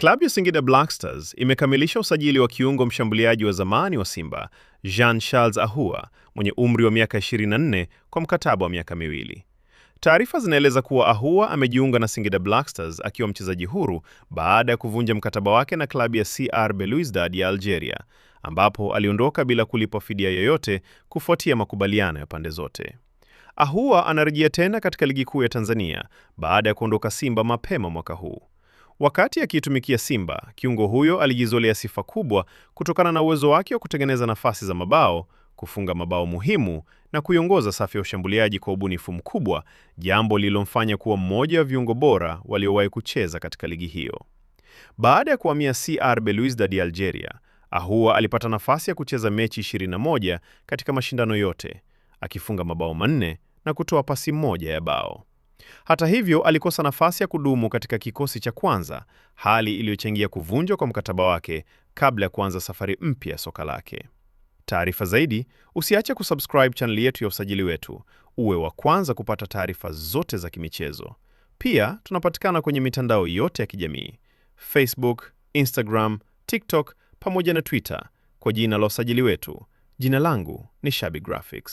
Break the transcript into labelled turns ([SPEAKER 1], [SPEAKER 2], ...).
[SPEAKER 1] Klabu ya Singida Black Stars imekamilisha usajili wa kiungo mshambuliaji wa zamani wa Simba, Jean Charles Ahoua, mwenye umri wa miaka 24 kwa mkataba wa miaka miwili. Taarifa zinaeleza kuwa Ahoua amejiunga na Singida Black Stars akiwa mchezaji huru baada ya kuvunja mkataba wake na klabu ya CR Belouizdad ya Algeria, ambapo aliondoka bila kulipwa fidia yoyote kufuatia makubaliano ya pande zote. Ahoua anarejea tena katika ligi kuu ya Tanzania baada ya kuondoka Simba mapema mwaka huu. Wakati akiitumikia Simba, kiungo huyo alijizolea sifa kubwa kutokana na uwezo wake wa kutengeneza nafasi za mabao, kufunga mabao muhimu na kuiongoza safu ya ushambuliaji kwa ubunifu mkubwa, jambo lililomfanya kuwa mmoja wa viungo bora waliowahi kucheza katika ligi hiyo. Baada ya kuhamia CR Belouizdad ya Algeria, Ahoua alipata nafasi ya kucheza mechi 21 katika mashindano yote, akifunga mabao 4 na kutoa pasi moja ya bao. Hata hivyo, alikosa nafasi ya kudumu katika kikosi cha kwanza, hali iliyochangia kuvunjwa kwa mkataba wake kabla ya kuanza safari mpya ya soka lake. Taarifa zaidi, usiache kusubscribe channel yetu ya Usajili Wetu, uwe wa kwanza kupata taarifa zote za kimichezo. Pia, tunapatikana kwenye mitandao yote ya kijamii: Facebook, Instagram, TikTok pamoja na Twitter kwa jina la Usajili Wetu. Jina langu ni Shabi Graphics.